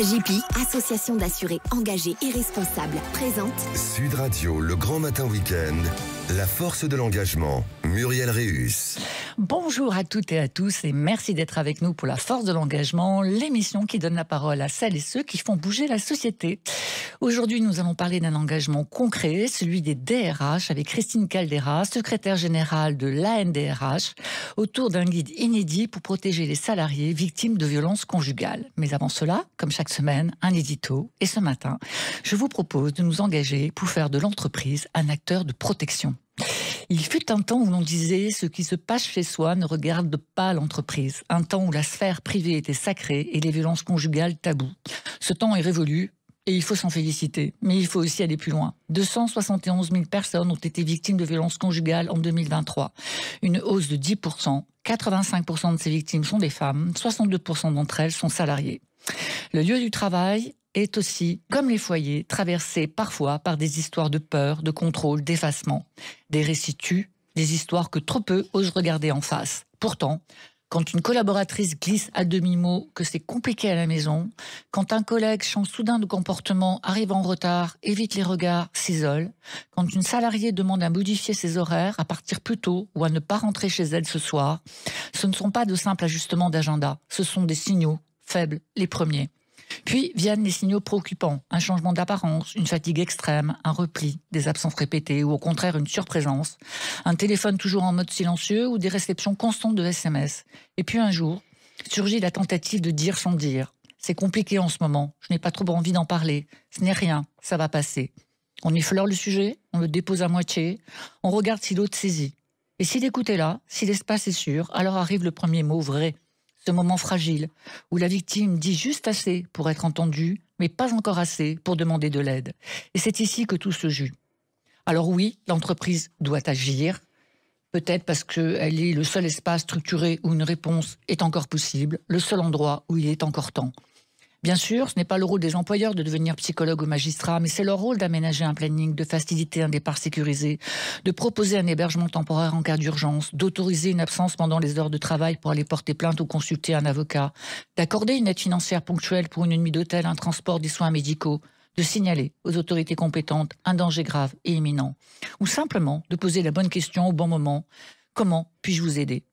AJPI, association d'assurés engagés et responsables, présente Sud Radio, le grand matin week-end, la force de l'engagement, Muriel Réus. Bonjour à toutes et à tous et merci d'être avec nous pour la force de l'engagement, l'émission qui donne la parole à celles et ceux qui font bouger la société. Aujourd'hui, nous allons parler d'un engagement concret, celui des DRH, avec Christine Caldera, secrétaire générale de l'ANDRH, autour d'un guide inédit pour protéger les salariés victimes de violences conjugales. Mais avant cela, comme chaque semaine, un édito. Et ce matin, je vous propose de nous engager pour faire de l'entreprise un acteur de protection. Il fut un temps où l'on disait « ce qui se passe chez soi ne regarde pas l'entreprise ». Un temps où la sphère privée était sacrée et les violences conjugales tabous. Ce temps est révolu et il faut s'en féliciter. Mais il faut aussi aller plus loin. 271 000 personnes ont été victimes de violences conjugales en 2023. Une hausse de 10%. 85% de ces victimes sont des femmes. 62% d'entre elles sont salariées. Le lieu du travail est aussi, comme les foyers, traversé parfois par des histoires de peur, de contrôle, d'effacement. Des récits tuent, des histoires que trop peu osent regarder en face. Pourtant, quand une collaboratrice glisse à demi-mot que c'est compliqué à la maison, quand un collègue change soudain de comportement, arrive en retard, évite les regards, s'isole, quand une salariée demande à modifier ses horaires, à partir plus tôt ou à ne pas rentrer chez elle ce soir, ce ne sont pas de simples ajustements d'agenda, ce sont des signaux faibles, les premiers. Puis viennent les signaux préoccupants, un changement d'apparence, une fatigue extrême, un repli, des absences répétées ou au contraire une surprésence, un téléphone toujours en mode silencieux ou des réceptions constantes de SMS. Et puis un jour, surgit la tentative de dire sans dire. C'est compliqué en ce moment, je n'ai pas trop envie d'en parler, ce n'est rien, ça va passer. On effleure le sujet, on le dépose à moitié, on regarde si l'autre saisit. Et si l'écoute est là, si l'espace est sûr, alors arrive le premier mot vrai. Ce moment fragile, où la victime dit juste assez pour être entendue, mais pas encore assez pour demander de l'aide. Et c'est ici que tout se joue. Alors oui, l'entreprise doit agir, peut-être parce qu'elle est le seul espace structuré où une réponse est encore possible, le seul endroit où il est encore temps. Bien sûr, ce n'est pas le rôle des employeurs de devenir psychologue ou magistrat, mais c'est leur rôle d'aménager un planning, de faciliter un départ sécurisé, de proposer un hébergement temporaire en cas d'urgence, d'autoriser une absence pendant les heures de travail pour aller porter plainte ou consulter un avocat, d'accorder une aide financière ponctuelle pour une nuit d'hôtel, un transport, des soins médicaux, de signaler aux autorités compétentes un danger grave et imminent, ou simplement de poser la bonne question au bon moment. Comment puis-je vous aider ?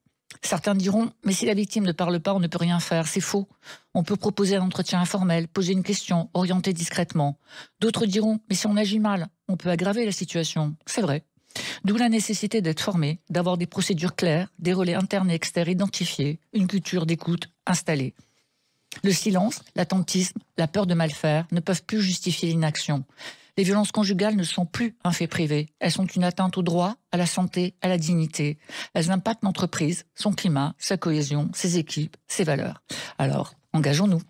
Certains diront, mais si la victime ne parle pas, on ne peut rien faire, c'est faux. On peut proposer un entretien informel, poser une question, orienter discrètement. D'autres diront, mais si on agit mal, on peut aggraver la situation. C'est vrai. D'où la nécessité d'être formé, d'avoir des procédures claires, des relais internes et externes identifiés, une culture d'écoute installée. Le silence, l'attentisme, la peur de mal faire ne peuvent plus justifier l'inaction. Les violences conjugales ne sont plus un fait privé. Elles sont une atteinte au droit, à la santé, à la dignité. Elles impactent l'entreprise, son climat, sa cohésion, ses équipes, ses valeurs. Alors, engageons-nous.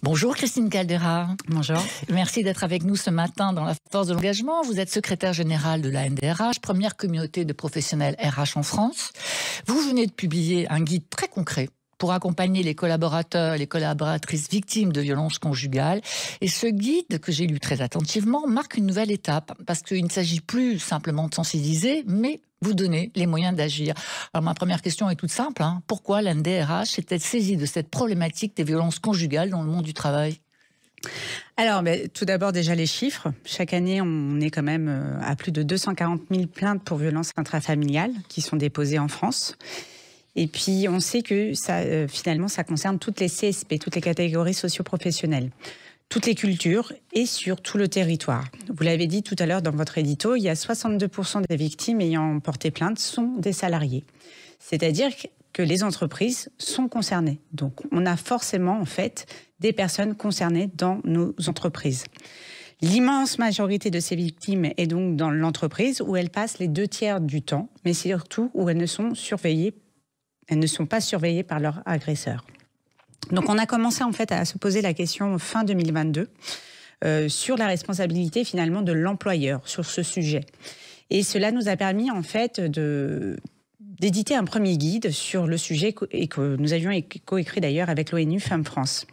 Bonjour Christine Caldera. Bonjour. Merci d'être avec nous ce matin dans la force de l'engagement. Vous êtes secrétaire générale de l'ANDRH, première communauté de professionnels RH en France. Vous venez de publier un guide très concret pour accompagner les collaborateurs et les collaboratrices victimes de violences conjugales. Et ce guide, que j'ai lu très attentivement, marque une nouvelle étape, parce qu'il ne s'agit plus simplement de sensibiliser, mais vous donner les moyens d'agir. Alors ma première question est toute simple, pourquoi l'ANDRH s'est-elle saisie de cette problématique des violences conjugales dans le monde du travail ? Alors, tout d'abord, déjà les chiffres. Chaque année, on est quand même à plus de 240 000 plaintes pour violences intrafamiliales qui sont déposées en France. Et puis, on sait que ça, finalement, ça concerne toutes les CSP, toutes les catégories socio-professionnelles, toutes les cultures et sur tout le territoire. Vous l'avez dit tout à l'heure dans votre édito, il y a 62% des victimes ayant porté plainte sont des salariés. C'est-à-dire que les entreprises sont concernées. Donc, on a forcément, en fait, des personnes concernées dans nos entreprises. L'immense majorité de ces victimes est donc dans l'entreprise où elles passent les 2/3 du temps, mais surtout où elles ne sont pas surveillées par leur agresseur. Donc on a commencé en fait à se poser la question fin 2022 sur la responsabilité finalement de l'employeur sur ce sujet. Et cela nous a permis en fait d'éditer un premier guide sur le sujet et que nous avions coécrit d'ailleurs avec l'ONU Femmes France.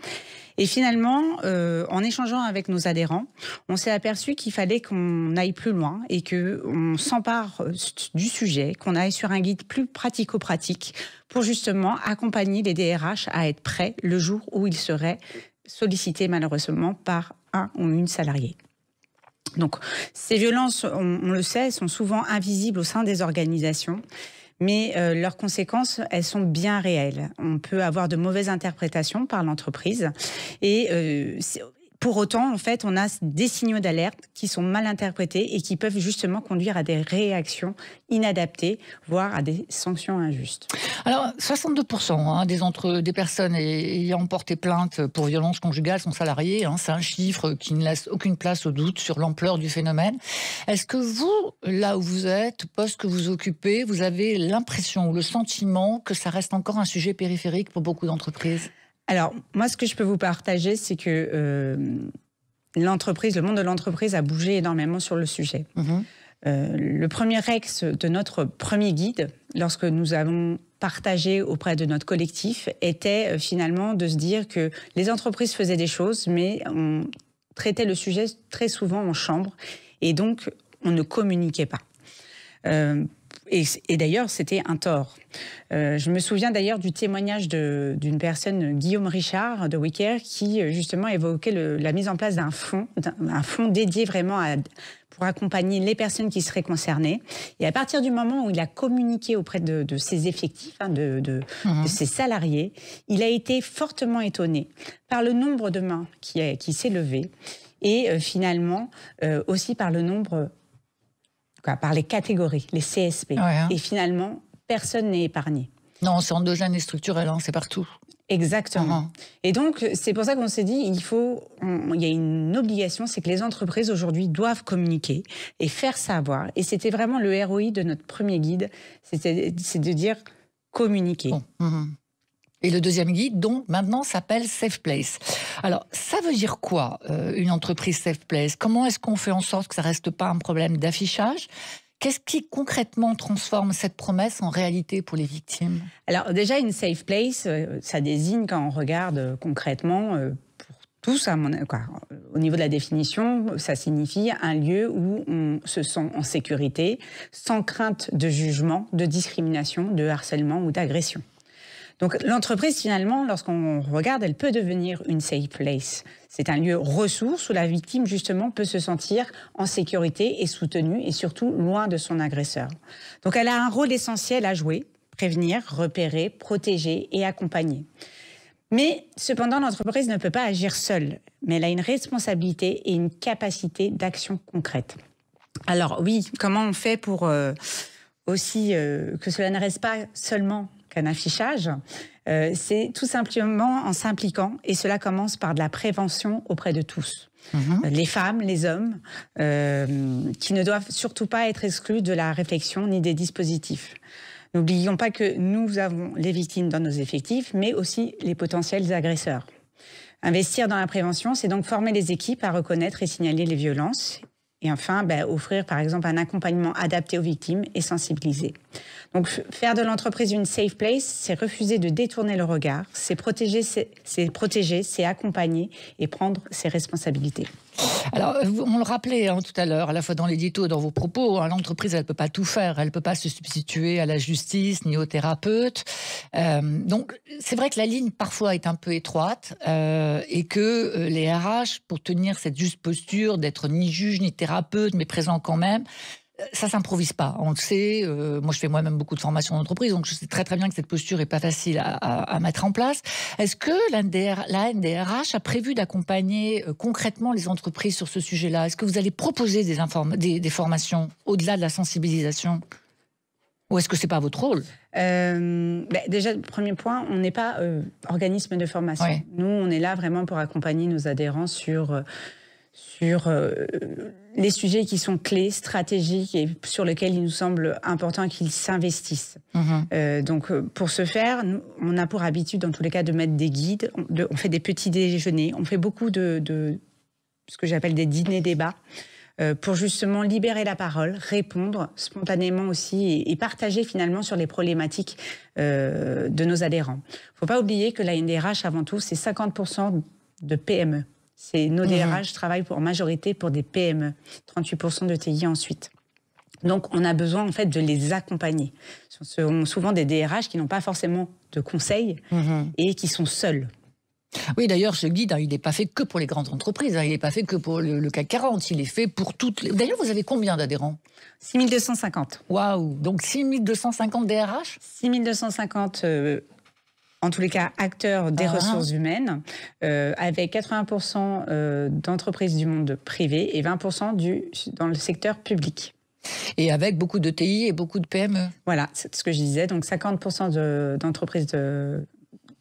Et finalement, en échangeant avec nos adhérents, on s'est aperçu qu'il fallait qu'on aille plus loin et qu'on s'empare du sujet, qu'on aille sur un guide plus pratico-pratique pour justement accompagner les DRH à être prêts le jour où ils seraient sollicitées malheureusement par un ou une salariée. Donc, ces violences, on le sait, sont souvent invisibles au sein des organisations, mais leurs conséquences, elles sont bien réelles. On peut avoir de mauvaises interprétations par l'entreprise et pour autant, en fait, on a des signaux d'alerte qui sont mal interprétés et qui peuvent justement conduire à des réactions inadaptées, voire à des sanctions injustes. Alors, 62% des personnes ayant porté plainte pour violence conjugale sont salariées. C'est un chiffre qui ne laisse aucune place au doute sur l'ampleur du phénomène. Est-ce que vous, là où vous êtes, poste que vous occupez, vous avez l'impression ou le sentiment que ça reste encore un sujet périphérique pour beaucoup d'entreprises ? Alors, moi, ce que je peux vous partager, c'est que le monde de l'entreprise a bougé énormément sur le sujet. Le premier axe de notre premier guide, lorsque nous avons partagé auprès de notre collectif, était finalement de se dire que les entreprises faisaient des choses, mais on traitait le sujet très souvent en chambre, et donc on ne communiquait pas. Et d'ailleurs, c'était un tort. Je me souviens d'ailleurs du témoignage d'une personne, Guillaume Richard de WeCare, qui justement évoquait la mise en place d'un fonds dédié vraiment pour accompagner les personnes qui seraient concernées. Et à partir du moment où il a communiqué auprès de ses effectifs, de ses salariés, il a été fortement étonné par le nombre de mains qui s'est levé et finalement aussi par le nombre... par les catégories, les CSP. Et finalement, personne n'est épargné. Non, c'est endogène et structurel, c'est partout. Exactement. Et donc, c'est pour ça qu'on s'est dit, il y a une obligation, c'est que les entreprises aujourd'hui doivent communiquer et faire savoir. Et c'était vraiment le ROI de notre premier guide, c'est de dire communiquer. Et le deuxième guide, donc, maintenant, s'appelle Safe Place. Alors, ça veut dire quoi, une entreprise Safe Place? Comment est-ce qu'on fait en sorte que ça ne reste pas un problème d'affichage? Qu'est-ce qui, concrètement, transforme cette promesse en réalité pour les victimes? Alors, déjà, une Safe Place, ça désigne, quand on regarde concrètement, pour tous, au niveau de la définition, ça signifie un lieu où on se sent en sécurité, sans crainte de jugement, de discrimination, de harcèlement ou d'agression. Donc l'entreprise, finalement, lorsqu'on regarde, elle peut devenir une safe place. C'est un lieu ressource où la victime, justement, peut se sentir en sécurité et soutenue et surtout loin de son agresseur. Donc elle a un rôle essentiel à jouer, prévenir, repérer, protéger et accompagner. Mais cependant, l'entreprise ne peut pas agir seule, mais elle a une responsabilité et une capacité d'action concrète. Alors oui, comment on fait pour aussi que cela ne reste pas seulement qu'un affichage, c'est tout simplement en s'impliquant, et cela commence par de la prévention auprès de tous. Les femmes, les hommes, qui ne doivent surtout pas être exclus de la réflexion ni des dispositifs. N'oublions pas que nous avons les victimes dans nos effectifs, mais aussi les potentiels agresseurs. Investir dans la prévention, c'est donc former les équipes à reconnaître et signaler les violences. Et enfin, offrir par exemple un accompagnement adapté aux victimes et sensibiliser. Donc faire de l'entreprise une safe place, c'est refuser de détourner le regard, c'est protéger, c'est accompagner et prendre ses responsabilités. Alors, on le rappelait tout à l'heure, à la fois dans l'édito et dans vos propos, l'entreprise, elle ne peut pas tout faire, elle ne peut pas se substituer à la justice ni aux thérapeutes. Donc, c'est vrai que la ligne, parfois, est un peu étroite et que les RH, pour tenir cette juste posture d'être ni juge ni thérapeute, mais présent quand même, ça s'improvise pas. On le sait. Moi, je fais moi-même beaucoup de formations d'entreprise, donc je sais très très bien que cette posture est pas facile à mettre en place. Est-ce que la NDRH a prévu d'accompagner concrètement les entreprises sur ce sujet-là? Est-ce que vous allez proposer des formations au-delà de la sensibilisation? Ou est-ce que c'est pas votre rôle? Déjà, le premier point, on n'est pas organisme de formation. Oui. Nous, on est là vraiment pour accompagner nos adhérents sur les sujets qui sont clés, stratégiques et sur lesquels il nous semble important qu'ils s'investissent. Donc, pour ce faire, on a pour habitude, dans tous les cas, de mettre des guides. On fait des petits déjeuners. On fait beaucoup de ce que j'appelle des dîners-débats pour justement libérer la parole, répondre spontanément aussi et partager finalement sur les problématiques de nos adhérents. Il ne faut pas oublier que la NDRH, avant tout, c'est 50% de PME. Nos DRH travaillent en majorité pour des PME, 38% de TI ensuite. Donc, on a besoin en fait de les accompagner. Ce sont souvent des DRH qui n'ont pas forcément de conseils et qui sont seuls. Oui, d'ailleurs, ce guide, il n'est pas fait que pour les grandes entreprises, il n'est pas fait que pour le CAC 40, il est fait pour toutes les... D'ailleurs, vous avez combien d'adhérents? 6250. Waouh, donc 6250 DRH? 6250 en tous les cas, acteurs des ressources humaines, avec 80% d'entreprises du monde privé et 20% dans le secteur public. Et avec beaucoup de TI et beaucoup de PME. Voilà, c'est ce que je disais. Donc 50% d'entreprises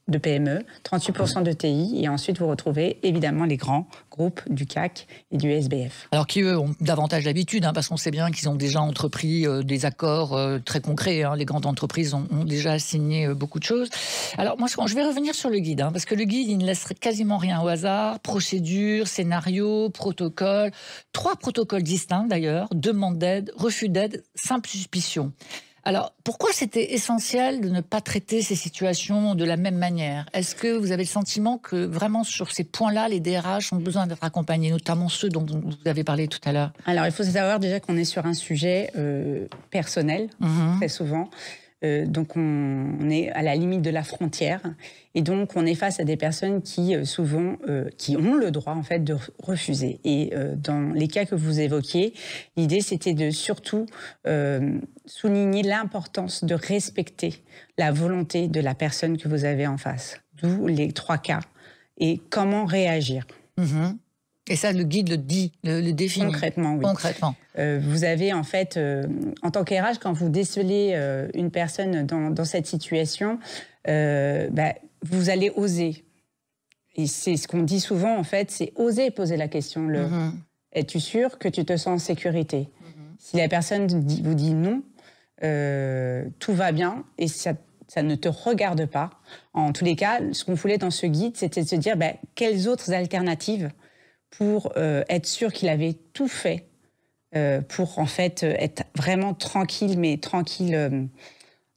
de PME, 38% de TI, et ensuite vous retrouvez évidemment les grands groupes du CAC et du SBF. Alors qui eux ont davantage d'habitude, parce qu'on sait bien qu'ils ont déjà entrepris des accords très concrets. Les grandes entreprises ont déjà signé beaucoup de choses. Alors moi je vais revenir sur le guide, parce que le guide il ne laisse quasiment rien au hasard. Procédures, scénarios, protocoles, 3 protocoles distincts d'ailleurs, demande d'aide, refus d'aide, simple suspicion. Alors, pourquoi c'était essentiel de ne pas traiter ces situations de la même manière? Est-ce que vous avez le sentiment que vraiment sur ces points-là, les DRH ont besoin d'être accompagnés, notamment ceux dont vous avez parlé tout à l'heure? Alors, il faut savoir déjà qu'on est sur un sujet personnel, très souvent. Donc, on est à la limite de la frontière. Et donc, on est face à des personnes qui, souvent, qui ont le droit, en fait, de refuser. Et dans les cas que vous évoquiez, l'idée, c'était de surtout souligner l'importance de respecter la volonté de la personne que vous avez en face. D'où les 3 cas. Et comment réagir. Et ça, le guide le dit, le définit. Concrètement, oui. Concrètement. Vous avez, en fait, en tant qu'RH, quand vous décelez une personne dans cette situation, vous allez oser. Et c'est ce qu'on dit souvent, en fait, c'est oser poser la question. Es-tu sûr que tu te sens en sécurité? Si la personne vous dit non, tout va bien et ça ne te regarde pas. En tous les cas, ce qu'on voulait dans ce guide, c'était de se dire quelles autres alternatives pour être sûr qu'il avait tout fait pour en fait être vraiment tranquille, mais tranquille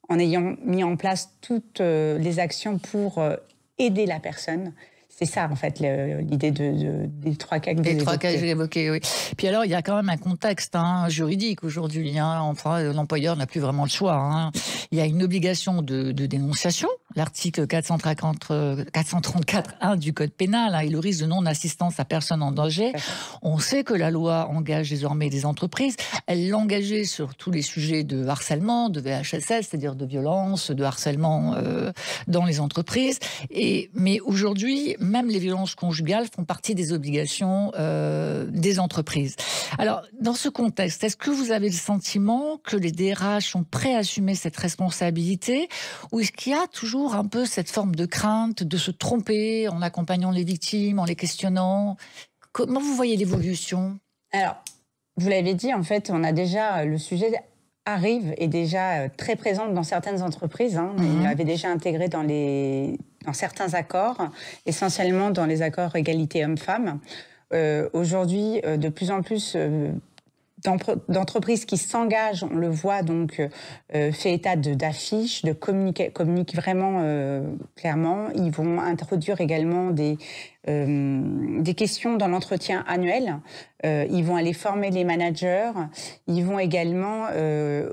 en ayant mis en place toutes les actions pour aider la personne. C'est ça, en fait, l'idée des 3 cas que vous évoquez. Les 3 cas que j'ai évoqués, oui. Puis alors, il y a quand même un contexte juridique aujourd'hui. Enfin, l'employeur n'a plus vraiment le choix. Il y a une obligation de dénonciation, l'article 434.1 du Code pénal, et le risque de non-assistance à personne en danger. On sait que la loi engage désormais des entreprises. Elle l'engageait sur tous les sujets de harcèlement, de VHSS, c'est-à-dire de violence, de harcèlement dans les entreprises. Mais aujourd'hui, même les violences conjugales font partie des obligations des entreprises. Alors, dans ce contexte, est-ce que vous avez le sentiment que les DRH sont prêts à assumer cette responsabilité, ou est-ce qu'il y a toujours un peu cette forme de crainte de se tromper en accompagnant les victimes, en les questionnant? Comment vous voyez l'évolution? Alors, vous l'avez dit, en fait, on a déjà le sujet arrive est déjà très présente dans certaines entreprises. Il avait déjà intégré dans certains accords, essentiellement dans les accords égalité hommes-femmes. Aujourd'hui, de plus en plus d'entreprises qui s'engagent, on le voit donc, fait état d'affiches, communiquent vraiment clairement. Ils vont introduire également des questions dans l'entretien annuel. Ils vont aller former les managers. Ils vont également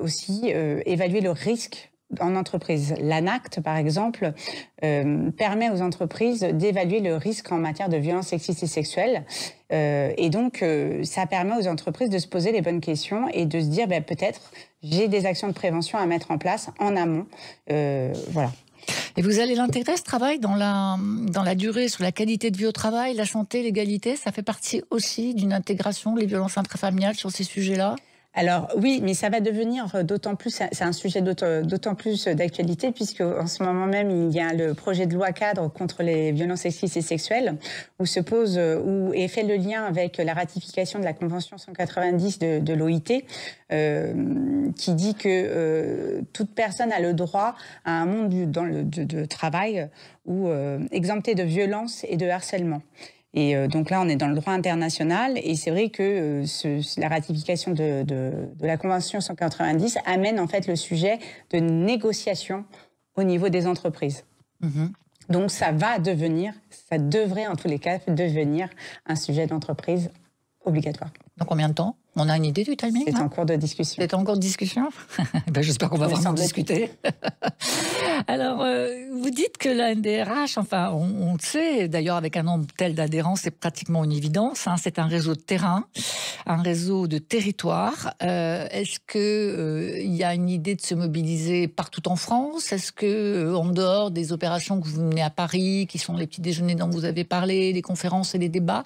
aussi évaluer le risque en entreprise. L'ANACT, par exemple, permet aux entreprises d'évaluer le risque en matière de violences sexistes et sexuelles. Et donc, ça permet aux entreprises de se poser les bonnes questions et de se dire, peut-être, j'ai des actions de prévention à mettre en place en amont. Voilà. Et vous allez l'intégrer, ce travail, dans la durée, sur la qualité de vie au travail, la santé, l'égalité? Ça fait partie aussi d'une intégration, les violences intrafamiliales, sur ces sujets-là? Alors oui, mais ça va devenir d'autant plus, c'est un sujet d'autant plus d'actualité, puisque en ce moment même, il y a le projet de loi cadre contre les violences sexistes et sexuelles, où est fait le lien avec la ratification de la Convention 190 de l'OIT, qui dit que toute personne a le droit à un monde de travail exempté de violence et de harcèlement. Et donc là, on est dans le droit international, et c'est vrai que la ratification de la Convention 190 amène en fait le sujet de négociation au niveau des entreprises. Donc ça devrait en tous les cas devenir un sujet d'entreprise obligatoire. Dans combien de temps? On a une idée du timing? C'est en cours de discussion. C'est en cours de discussion? J'espère qu'on va vraiment discuter. Alors, vous dites que la NDRH, enfin, on le sait, d'ailleurs, avec un nombre tel d'adhérents, c'est pratiquement une évidence. C'est un réseau de terrain, un réseau de territoire. Est-ce qu'il y a une idée de se mobiliser partout en France? Est-ce que, en dehors des opérations que vous menez à Paris, qui sont les petits déjeuners dont vous avez parlé, les conférences et les débats,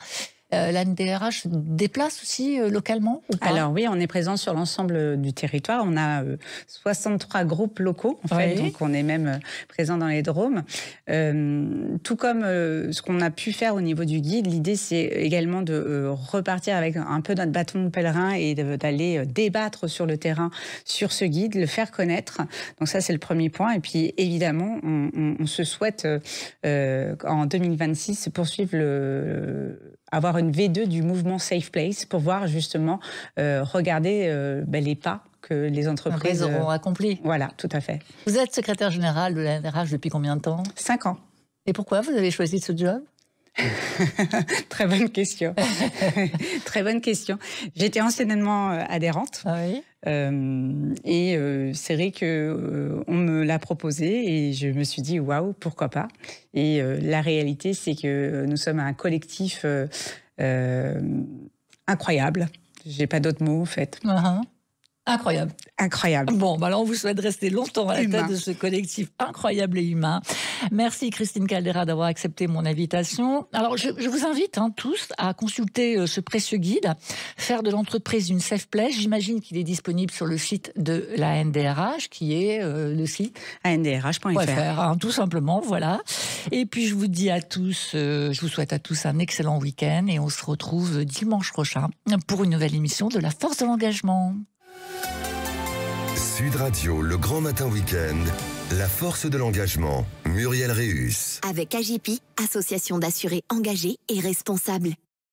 la NDRH se déplace aussi localement ou pas? Alors oui, on est présent sur l'ensemble du territoire. On a 63 groupes locaux, en fait, donc on est même présent dans les Drômes. Tout comme ce qu'on a pu faire au niveau du guide, l'idée c'est également de repartir avec un peu notre bâton de pèlerin et d'aller débattre sur le terrain sur ce guide, le faire connaître. Donc ça c'est le premier point. Et puis évidemment, on se souhaite en 2026 poursuivre avoir une V2 du mouvement Safe Place pour voir justement regarder les pas que les entreprises auront accomplis. Voilà, tout à fait. Vous êtes secrétaire général de la NDRH depuis combien de temps? 5 ans. Et pourquoi vous avez choisi ce job? Très bonne question. Très bonne question. J'étais anciennement adhérente. Ah oui. Et c'est vrai que on me l'a proposé et je me suis dit waouh, pourquoi pas. Et la réalité, c'est que nous sommes un collectif incroyable. J'ai pas d'autres mots en fait. Incroyable. Incroyable. Bon, alors on vous souhaite rester longtemps à la tête de ce collectif incroyable et humain. Merci Christine Caldera d'avoir accepté mon invitation. Alors je vous invite tous à consulter ce précieux guide, faire de l'entreprise une safe place. J'imagine qu'il est disponible sur le site de la NDRH, qui est le site andrh.fr. Tout simplement, voilà. Et puis je vous dis à tous, je vous souhaite à tous un excellent week-end et on se retrouve dimanche prochain pour une nouvelle émission de La Force de l'Engagement. Sud Radio, le grand matin week-end, la force de l'engagement, Muriel Réus. Avec AGP, association d'assurés engagés et responsables.